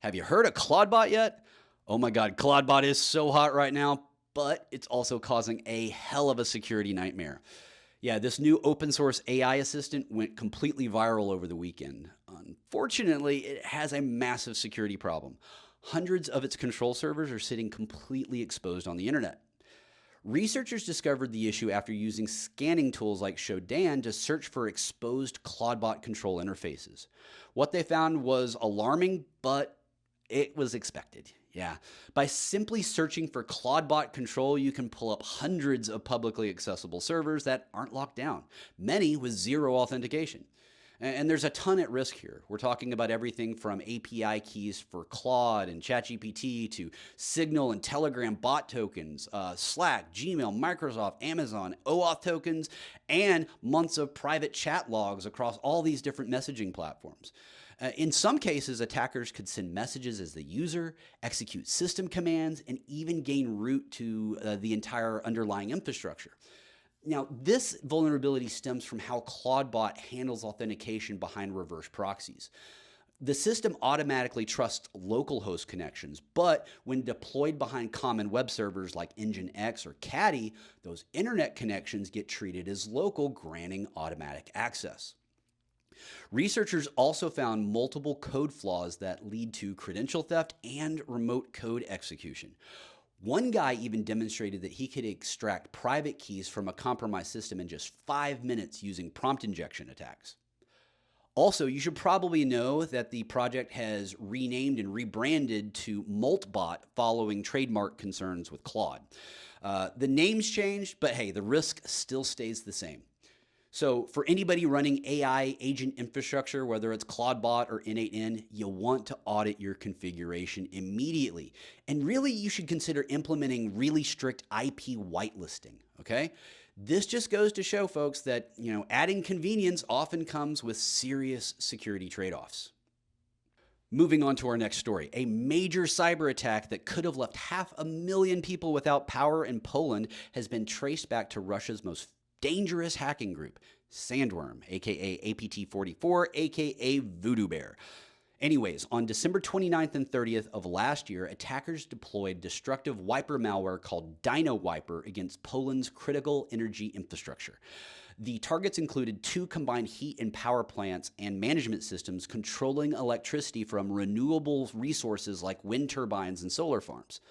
Have you heard of Clawdbot yet? Oh my God, Clawdbot is so hot right now, but it's also causing a hell of a security nightmare. Yeah, this new open source AI assistant went completely viral over the weekend. Unfortunately, it has a massive security problem. Hundreds of its control servers are sitting completely exposed on the internet. Researchers discovered the issue after using scanning tools like Shodan to search for exposed Clawdbot control interfaces. What they found was alarming, but it was expected. Yeah. By simply searching for Clawdbot control, you can pull up hundreds of publicly accessible servers that aren't locked down, many with zero authentication. And there's a ton at risk here. We're talking about everything from API keys for Claude and ChatGPT to Signal and Telegram bot tokens, Slack, Gmail, Microsoft, Amazon, OAuth tokens, and months of private chat logs across all these different messaging platforms. In some cases, attackers could send messages as the user, execute system commands, and even gain root to the entire underlying infrastructure. Now, this vulnerability stems from how Clawdbot handles authentication behind reverse proxies. The system automatically trusts local host connections, but when deployed behind common web servers like Nginx or Caddy, those internet connections get treated as local, granting automatic access. Researchers also found multiple code flaws that lead to credential theft and remote code execution. One guy even demonstrated that he could extract private keys from a compromised system in just 5 minutes using prompt injection attacks. Also, you should probably know that the project has renamed and rebranded to Moltbot following trademark concerns with Claude. The name's changed, but hey, the risk still stays the same. So for anybody running AI agent infrastructure, whether it's Clawdbot or N8N, you'll want to audit your configuration immediately. And really, you should consider implementing really strict IP whitelisting, okay? This just goes to show, folks, that adding convenience often comes with serious security trade-offs. Moving on to our next story, a major cyber attack that could have left 500,000 people without power in Poland has been traced back to Russia's most dangerous hacking group, Sandworm, aka APT44, aka Voodoo Bear. Anyways, on December 29th and 30th of last year, attackers deployed destructive wiper malware called DynoWiper against Poland's critical energy infrastructure. The targets included 2 combined heat and power plants and management systems controlling electricity from renewable resources like wind turbines and solar farms.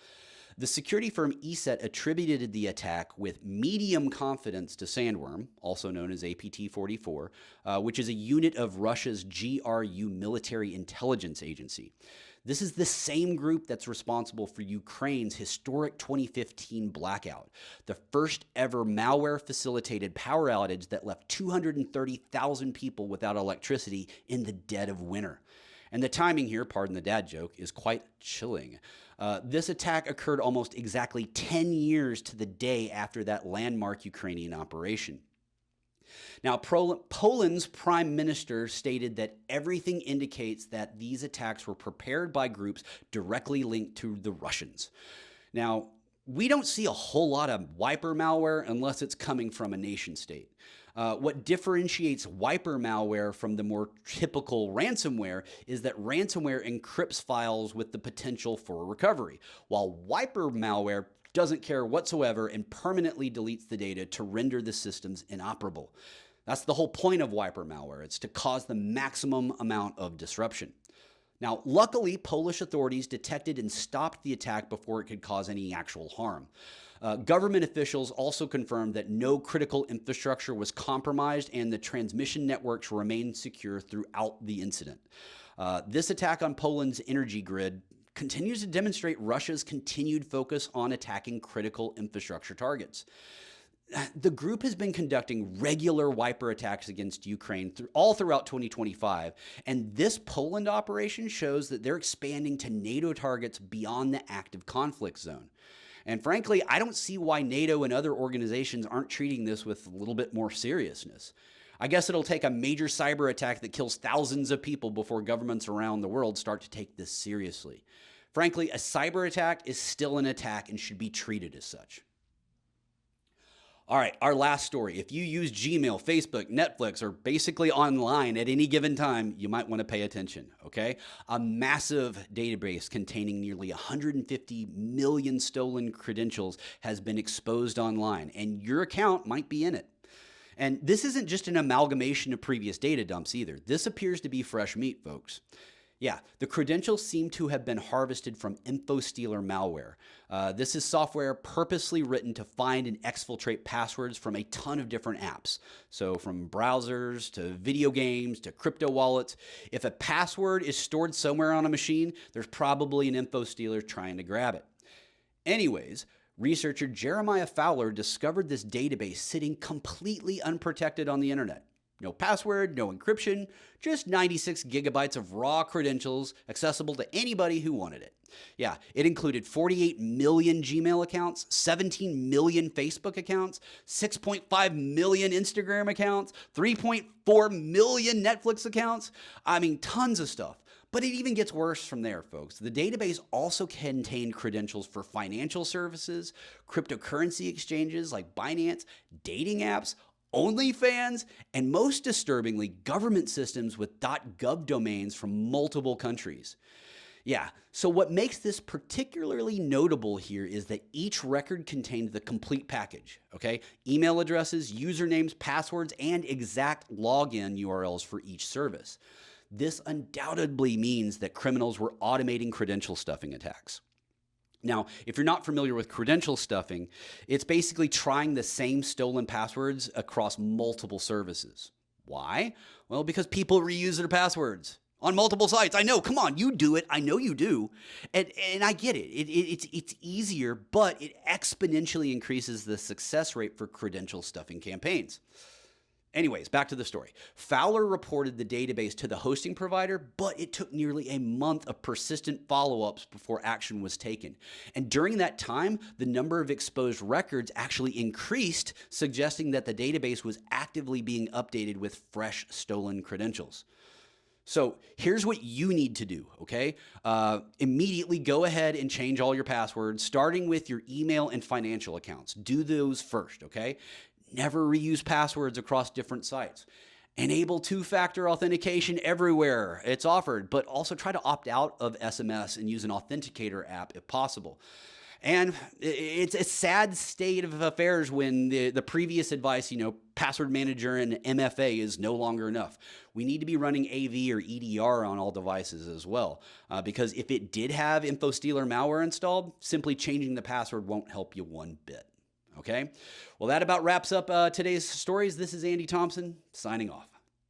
The security firm ESET attributed the attack with medium confidence to Sandworm, also known as APT44, which is a unit of Russia's GRU military intelligence agency. This is the same group that's responsible for Ukraine's historic 2015 blackout, the first ever malware-facilitated power outage that left 230,000 people without electricity in the dead of winter. And the timing here, pardon the dad joke, is quite chilling. This attack occurred almost exactly 10 years to the day after that landmark Ukrainian operation. Now, Poland's prime minister stated that everything indicates that these attacks were prepared by groups directly linked to the Russians. Now, we don't see a whole lot of wiper malware unless it's coming from a nation state. What differentiates wiper malware from the more typical ransomware is that ransomware encrypts files with the potential for recovery, while wiper malware doesn't care whatsoever and permanently deletes the data to render the systems inoperable. That's the whole point of wiper malware. It's to cause the maximum amount of disruption. Now, luckily, Polish authorities detected and stopped the attack before it could cause any actual harm. Government officials also confirmed that no critical infrastructure was compromised and the transmission networks remained secure throughout the incident. This attack on Poland's energy grid continues to demonstrate Russia's continued focus on attacking critical infrastructure targets. The group has been conducting regular wiper attacks against Ukraine all throughout 2025, and this Poland operation shows that they're expanding to NATO targets beyond the active conflict zone. And frankly, I don't see why NATO and other organizations aren't treating this with a little bit more seriousness. I guess it'll take a major cyber attack that kills thousands of people before governments around the world start to take this seriously. Frankly, a cyber attack is still an attack and should be treated as such. All right, our last story. If you use Gmail, Facebook, Netflix, or basically online at any given time, you might want to pay attention, okay? A massive database containing nearly 150 million stolen credentials has been exposed online, and your account might be in it. And this isn't just an amalgamation of previous data dumps either. This appears to be fresh meat, folks. Yeah, the credentials seem to have been harvested from InfoStealer malware. This is software purposely written to find and exfiltrate passwords from a ton of different apps. So from browsers to video games to crypto wallets. If a password is stored somewhere on a machine, there's probably an InfoStealer trying to grab it. Anyways, researcher Jeremiah Fowler discovered this database sitting completely unprotected on the internet. No password, no encryption, just 96 gigabytes of raw credentials accessible to anybody who wanted it. Yeah, it included 48 million Gmail accounts, 17 million Facebook accounts, 6.5 million Instagram accounts, 3.4 million Netflix accounts. I mean, tons of stuff. But it even gets worse from there, folks. The database also contained credentials for financial services, cryptocurrency exchanges like Binance, dating apps, OnlyFans, and most disturbingly, government systems with .gov domains from multiple countries. Yeah, so what makes this particularly notable here is that each record contained the complete package, okay? Email addresses, usernames, passwords, and exact login URLs for each service. This undoubtedly means that criminals were automating credential stuffing attacks. Now, if you're not familiar with credential stuffing, it's basically trying the same stolen passwords across multiple services. Why? Well, because people reuse their passwords on multiple sites. I know, come on, you do it. I know you do. And I get it. It's easier, but it exponentially increases the success rate for credential stuffing campaigns. Anyways, back to the story. Fowler reported the database to the hosting provider, but it took nearly a month of persistent follow-ups before action was taken. And during that time, the number of exposed records actually increased, suggesting that the database was actively being updated with fresh stolen credentials. So here's what you need to do, okay? Immediately go ahead and change all your passwords, starting with your email and financial accounts. Do those first, okay? Never reuse passwords across different sites. Enable two-factor authentication everywhere it's offered, but also try to opt out of SMS and use an authenticator app if possible. And it's a sad state of affairs when the previous advice, password manager and MFA is no longer enough. We need to be running AV or EDR on all devices as well, because if it did have InfoStealer malware installed, simply changing the password won't help you one bit. Okay? Well, that about wraps up today's stories. This is Andy Thompson, signing off.